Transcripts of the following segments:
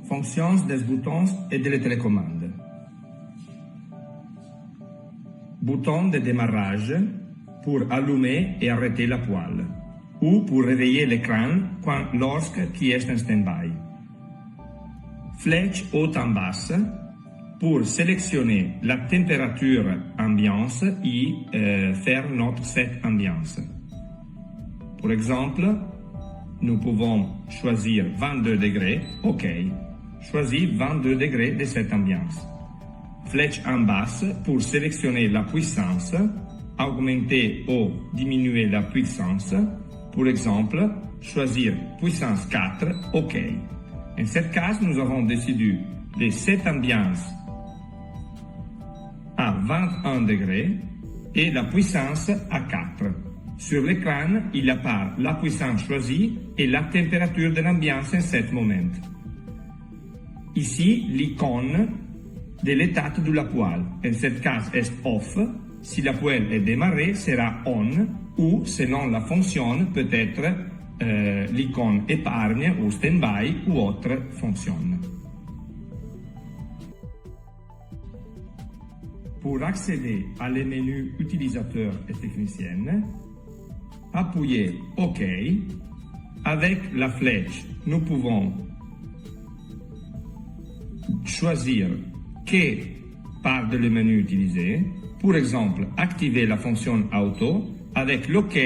Fonctions des boutons et des télécommandes. Bouton de démarrage pour allumer et arrêter la poêle ou pour réveiller l'écran lorsqu'il est en stand-by. Flèche haute en basse pour sélectionner la température ambiance et faire notre set ambiance. Par exemple, nous pouvons choisir 22 degrés, OK. Choisis 22 degrés de cette ambiance. Flèche en basse pour sélectionner la puissance, augmenter ou diminuer la puissance. Par exemple, choisir puissance 4, OK. En ce cas, nous avons décidé de cette ambiance à 21 degrés et la puissance à 4. Sur l'écran, il apparaît la puissance choisie et la température de l'ambiance en ce moment. Ici, l'icône de l'état de la poêle. En ce cas, est off. Si la poêle est démarrée, sera on ou, selon la fonction, peut-être l'icône épargne ou stand-by ou autre fonction. Pour accéder à les menus utilisateur et technicien, appuyez OK. Avec la flèche, nous pouvons choisir quelle part de le menu utiliser. Par exemple, activer la fonction auto. Avec l'OK,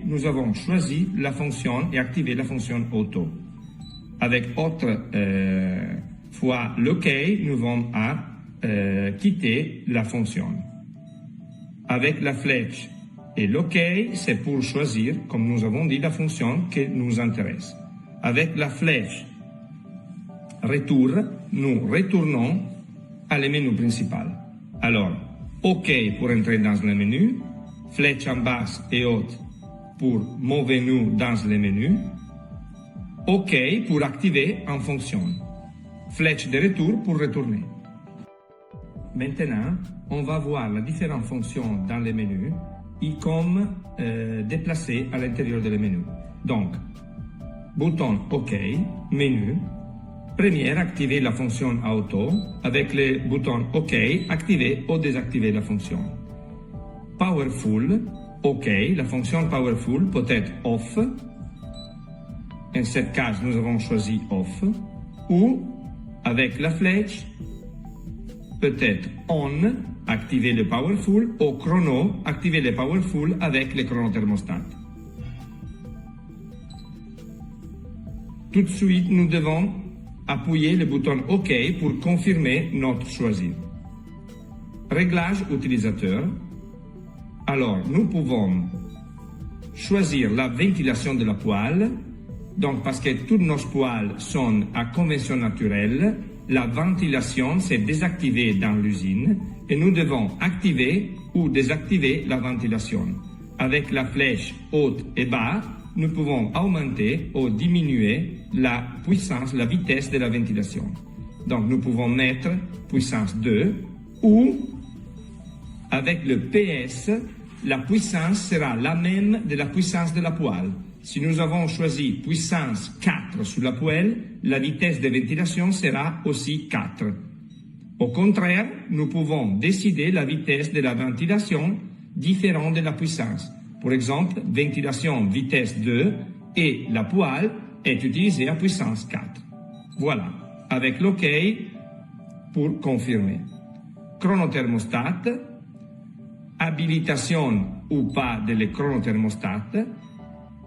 nous avons choisi la fonction et activé la fonction auto. Avec autre fois l'OK, nous allons quitter la fonction. Avec la flèche et l'OK, c'est pour choisir, comme nous avons dit, la fonction qui nous intéresse. Avec la flèche retour, nous retournons à le menu principal. Alors, OK pour entrer dans le menu, flèche en bas et haute pour mover-nous dans le menu, OK pour activer en fonction, flèche de retour pour retourner. Maintenant, on va voir les différentes fonctions dans le menu et comme déplacer à l'intérieur du menu. Donc, bouton OK, menu. Première, activer la fonction auto. Avec le bouton OK, activer ou désactiver la fonction. Powerful, OK, la fonction Powerful peut être off. En ce cas, nous avons choisi off. Ou, avec la flèche, peut-être on, activer le Powerful, ou chrono, activer le Powerful avec le chronothermostat. Tout de suite, nous devons appuyer le bouton OK pour confirmer notre choix. Réglage utilisateur. Alors, nous pouvons choisir la ventilation de la poêle. Donc, parce que toutes nos poêles sont à convection naturelle, la ventilation s'est désactivée dans l'usine et nous devons activer ou désactiver la ventilation. Avec la flèche haute et bas, nous pouvons augmenter ou diminuer la puissance, la vitesse de la ventilation. Donc, nous pouvons mettre puissance 2 ou, avec le PS, la puissance sera la même de la puissance de la poêle. Si nous avons choisi puissance 4 sur la poêle, la vitesse de ventilation sera aussi 4. Au contraire, nous pouvons décider la vitesse de la ventilation différente de la puissance. Par exemple, ventilation vitesse 2 et la poêle est utilisée à puissance 4. Voilà, avec l'OK pour confirmer. Chronothermostat, habilitation ou pas de le chronothermostat.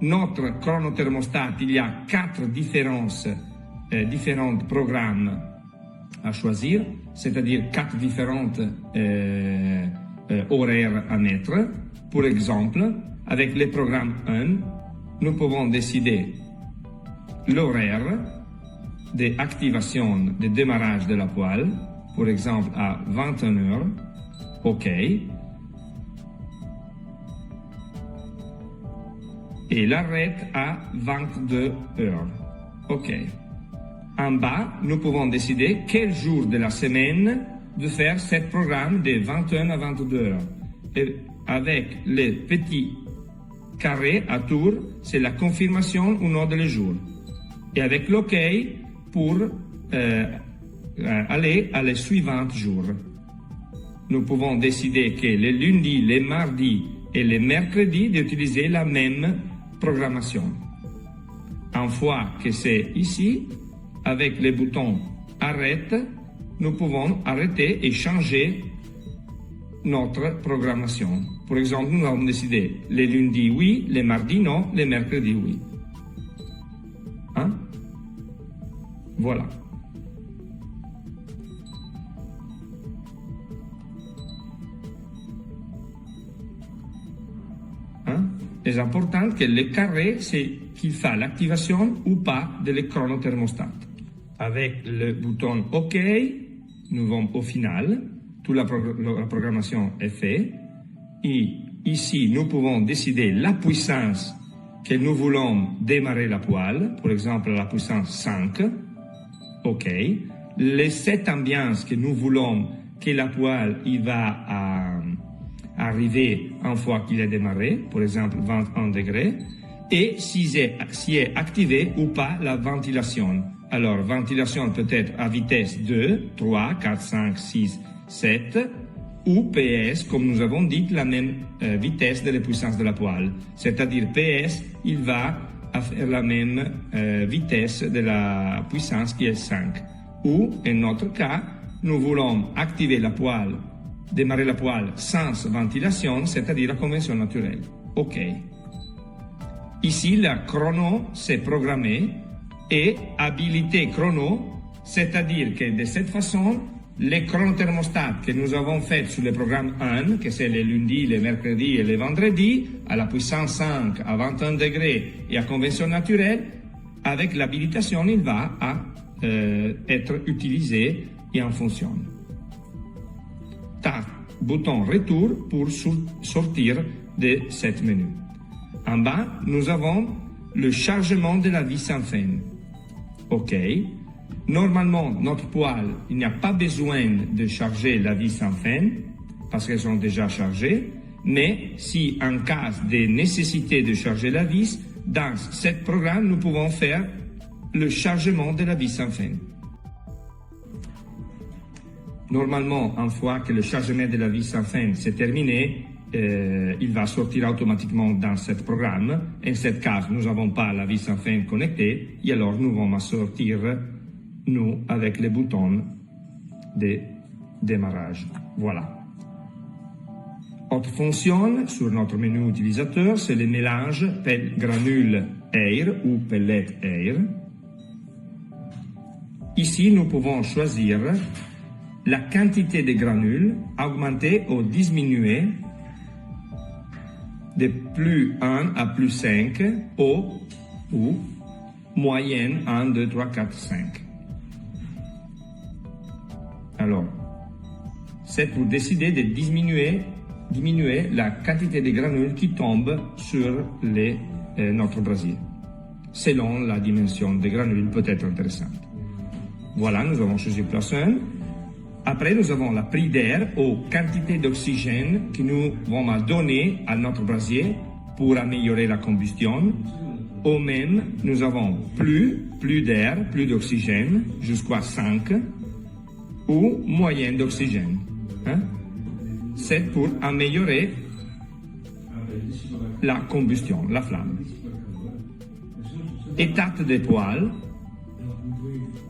Notre chronothermostat, il y a 4 différents programmes à choisir, c'est-à-dire 4 différentes horaires à mettre. Par exemple, avec le programme 1, nous pouvons décider l'horaire d'activation, de démarrage de la poêle, par exemple à 21 heures, OK. Et l'arrêt à 22 heures, OK. En bas, nous pouvons décider quel jour de la semaine de faire ce programme de 21 à 22 heures. Et avec les petits carré à tour, c'est la confirmation ou non des jours. Et avec l'OK pour aller à les suivants jours. Nous pouvons décider que les lundis, les mardis et les mercredis d'utiliser la même programmation. Une fois que c'est ici, avec les boutons Arrête, nous pouvons arrêter et changer notre programmation. Par exemple, nous avons décidé les lundis oui, les mardis non, les mercredis oui. Hein? Voilà. C'est important que le carré, c'est qu'il fait l'activation ou pas de l'écran thermostat. Avec le bouton OK, nous vont au final. Toute la programmation est faite. Et ici, nous pouvons décider la puissance que nous voulons démarrer la poêle. Par exemple, la puissance 5. OK. Les 7 ambiances que nous voulons que la poêle il va arriver une fois qu'il est démarré, par exemple 21 degrés, et si est activé ou pas la ventilation. Alors, ventilation peut être à vitesse 2, 3, 4, 5, 6, 7, ou PS, comme nous avons dit, la même vitesse de la puissance de la poêle. C'est-à-dire PS, il va faire la même vitesse de la puissance qui est 5. Ou, en notre cas, nous voulons activer la poêle, démarrer la poêle sans ventilation, c'est-à-dire la convention naturelle. OK. Ici, le chrono, c'est programmé et habilité chrono, c'est-à-dire que de cette façon, les chronothermostats que nous avons faits sur le programme 1, que c'est les lundis, les mercredis et les vendredis, à la puissance 5, à 21 degrés et à convention naturelle, avec l'habilitation, il va être utilisé et en fonction. Bouton retour pour sortir de cette menu. En bas, nous avons le chargement de la vis sans fin. OK. Normalement, notre poêle, il n'y a pas besoin de charger la vis sans fin parce qu'elles sont déjà chargées. Mais si en cas de nécessité de charger la vis, dans ce programme, nous pouvons faire le chargement de la vis sans fin. Normalement, une fois que le chargement de la vis sans fin s'est terminé, il va sortir automatiquement dans ce programme. En ce cas, nous n'avons pas la vis sans fin connectée, et alors nous allons sortir, nous, avec les boutons de démarrage. Voilà. Autre fonction sur notre menu utilisateur, c'est le mélange granule air ou pellet air. Ici, nous pouvons choisir la quantité de granules augmentée ou diminuée de plus 1 à plus 5 ou moyenne 1, 2, 3, 4, 5. Alors, c'est pour décider de diminuer la quantité de granules qui tombent sur notre brasier. Selon la dimension des granules peut être intéressante. Voilà, nous avons choisi place 1. Après, nous avons la prise d'air ou quantité d'oxygène que nous allons donner à notre brasier pour améliorer la combustion. Ou même, nous avons plus d'air, plus d'oxygène, jusqu'à 5, ou moyenne d'oxygène. C'est pour améliorer la combustion, la flamme. État des poêles.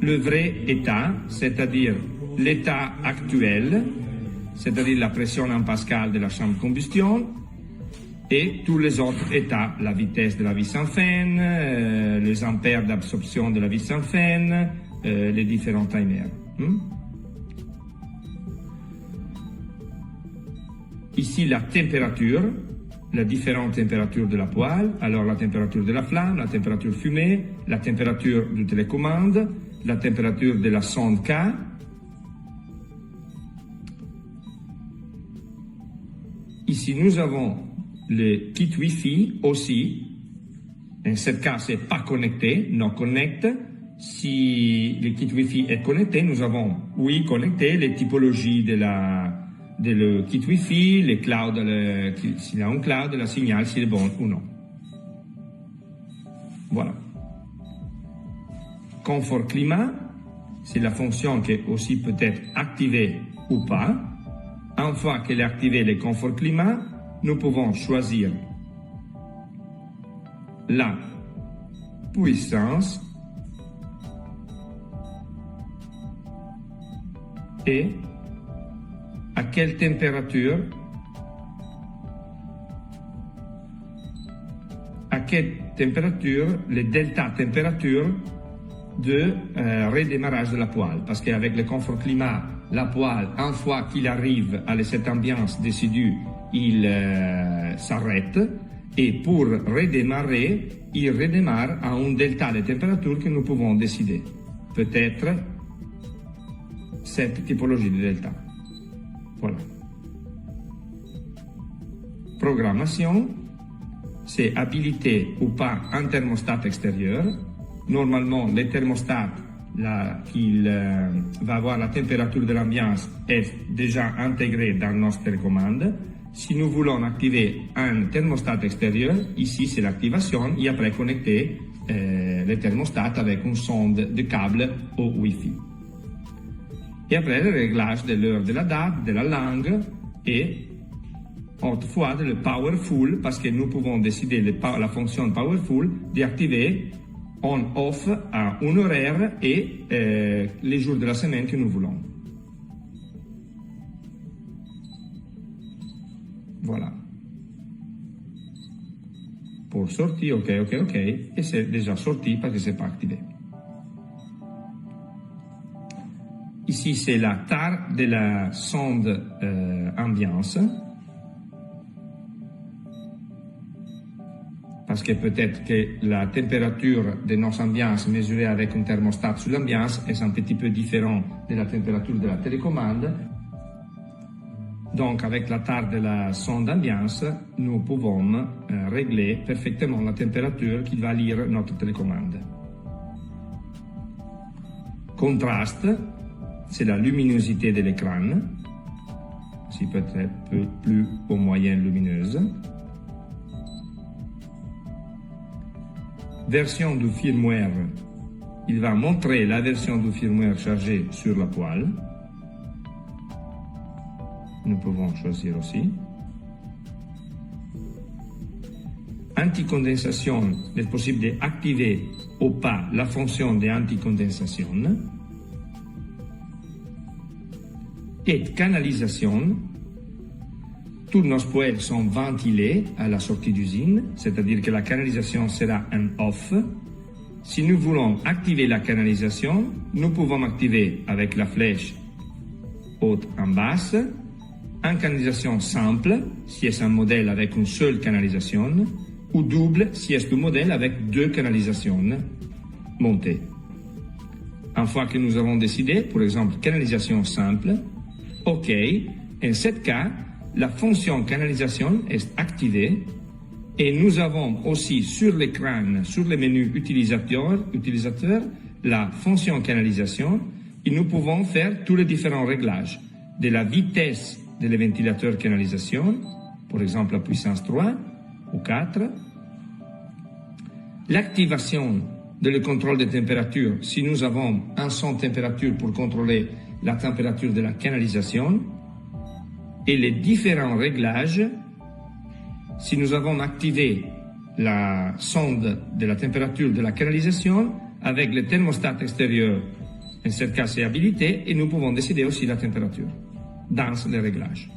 Le vrai état, c'est-à-dire l'état actuel, c'est-à-dire la pression en pascal de la chambre de combustion, et tous les autres états, la vitesse de la vis sans fin, les ampères d'absorption de la vis sans fin, les différents timers. Ici, la température, la différente température de la poêle, alors la température de la flamme, la température fumée, la température du télécommande, la température de la sonde K. Ici, nous avons le kit Wi-Fi aussi. En ce cas, c'est pas connecté, non connect. Si le kit Wi-Fi est connecté, nous avons, oui, connecté, les typologies de le kit Wi-Fi, les clouds, s'il y a un cloud, le signal, s'il est bon ou non. Voilà. Confort climat, c'est la fonction qui aussi peut être activée ou pas. Une fois qu'elle est activée, le confort climat, nous pouvons choisir la puissance et à quelle température le delta température de redémarrage de la poêle. Parce qu'avec le confort climat, la poêle, une fois qu'il arrive à cette ambiance décidue, il s'arrête. Et pour redémarrer, il redémarre à un delta de température que nous pouvons décider. Peut-être cette typologie de delta. Voilà. Programmation, c'est habiliter ou pas un thermostat extérieur. Normalement, le thermostat qu'il va avoir la température de l'ambiance est déjà intégré dans notre télécommande. Si nous voulons activer un thermostat extérieur, ici c'est l'activation et après connecter le thermostat avec une sonde de câble au Wi-Fi. Et après le réglage de l'heure, de la date, de la langue et autrefois le powerful parce que nous pouvons décider la fonction powerful d'activer on-off à un horaire et les jours de la semaine que nous voulons. Voilà. Pour sortir, ok, et c'est déjà sorti parce que c'est pas activé. Ici, c'est la tare de la sonde ambiance. Parce que peut-être que la température de nos ambiances mesurée avec un thermostat sur l'ambiance est un petit peu différente de la température de la télécommande. Donc, avec la tare de la sonde ambiance, nous pouvons régler parfaitement la température qui va lire notre télécommande. Contraste, c'est la luminosité de l'écran, si peut-être plus ou moyenne lumineuse. Version du firmware, il va montrer la version du firmware chargée sur la poêle. Nous pouvons choisir aussi. Anticondensation, il est possible d'activer ou pas la fonction d'anticondensation. Et canalisation, tous nos poêles sont ventilés à la sortie d'usine, c'est-à-dire que la canalisation sera un off. Si nous voulons activer la canalisation, nous pouvons activer avec la flèche haute en basse, en canalisation simple, si c'est un modèle avec une seule canalisation, ou double, si c'est un modèle avec deux canalisations montées. Une fois que nous avons décidé, par exemple, canalisation simple, OK, en ce cas, la fonction canalisation est activée et nous avons aussi sur l'écran, sur le menu utilisateur, la fonction canalisation et nous pouvons faire tous les différents réglages de la vitesse de le ventilateur canalisation, par exemple la puissance 3 ou 4, l'activation de le contrôle de température si nous avons un son température pour contrôler la température de la canalisation et les différents réglages si nous avons activé la sonde de la température de la canalisation avec le thermostat extérieur, en ce cas c'est habilité, et nous pouvons décider aussi la température dans les réglages.